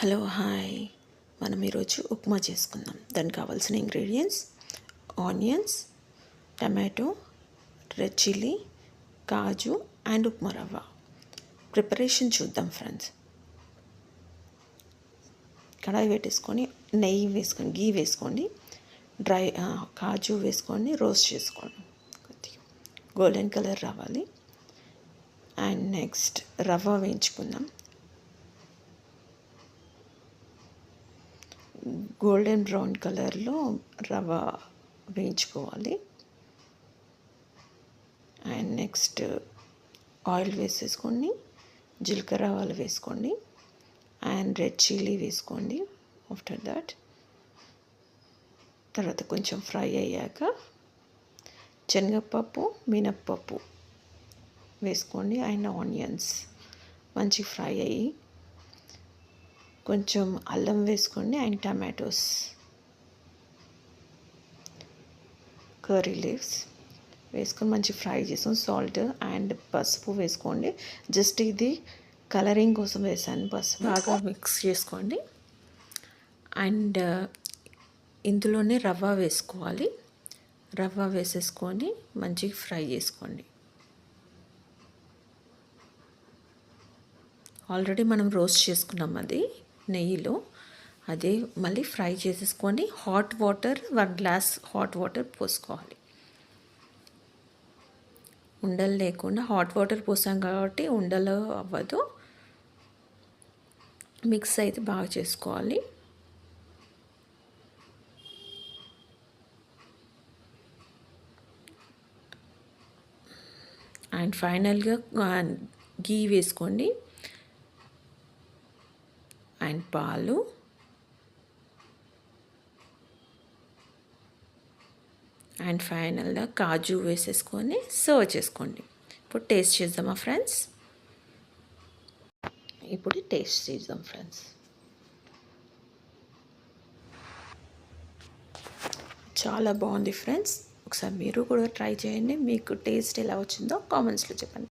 Hello hi మనం ఈరోజు ఉప్మా చేసుకుందాం. దానికి కావాల్సిన ingredients onions, tomato, red chilli, kaju and upma రవ్వ. ప్రిపరేషన్ చూద్దాం ఫ్రెండ్స్. కడాయి పెట్టేసుకొని నెయ్యి వేసుకొని గీ వేసుకోండి, డ్రై కాజు వేసుకొని రోస్ట్ చేసుకోండి. కొద్దిగా గోల్డెన్ కలర్ రావాలి. అండ్ నెక్స్ట్ రవ్వ వేయించుకుందాం. గోల్డెన్ బ్రౌన్ కలర్లో రవ్వ వేయించుకోవాలి. అండ్ నెక్స్ట్ ఆయిల్ వేసేసుకోండి, జీలకర్ర ఆవాలు వేసుకోండి అండ్ రెడ్ చిల్లీ వేసుకోండి. ఆఫ్టర్ దట్ తర్వాత కొంచెం ఫ్రై అయ్యాక శనగపప్పు, మినప్పప్పు వేసుకోండి అండ్ ఆనియన్స్ మంచి ఫ్రై అయ్యి కొంచెం అల్లం వేసుకోండి అండ్ టమాటోస్, కర్రీ లీవ్స్ వేసుకొని మంచి ఫ్రై చేసుకొని సాల్ట్ అండ్ పసుపు వేసుకోండి. జస్ట్ ఇది కలరింగ్ కోసం వేసాను పసుపు. బాగా మిక్స్ చేసుకోండి. అండ్ ఇందులోనే రవ్వ వేసుకోవాలి. రవ్వ వేసేసుకొని మంచిగా ఫ్రై చేసుకోండి. ఆల్రెడీ మనం రోస్ట్ చేసుకున్నాం అది నెయ్యిలో, అదే మళ్ళీ ఫ్రై చేసేసుకొని hot water 1 glass hot water పోసుకోవాలి. ఉండలు లేకుండా హాట్ వాటర్ పోసాం కాబట్టి ఉండలు అవ్వదు. మిక్స్ అయితే బాగా చేసుకోవాలి. అండ్ ఫైనల్గా గీ వేసుకోండి అండ్ పాలు అండ్ ఫైనల్గా కాజు వేసేసుకొని సర్వ్ చేసుకోండి. ఇప్పుడు టేస్ట్ చేద్దామా ఫ్రెండ్స్? చాలా బాగుంది ఫ్రెండ్స్. ఒకసారి మీరు కూడా ట్రై చేయండి. మీకు టేస్ట్ ఎలా వచ్చిందో కామెంట్స్లో చెప్పండి.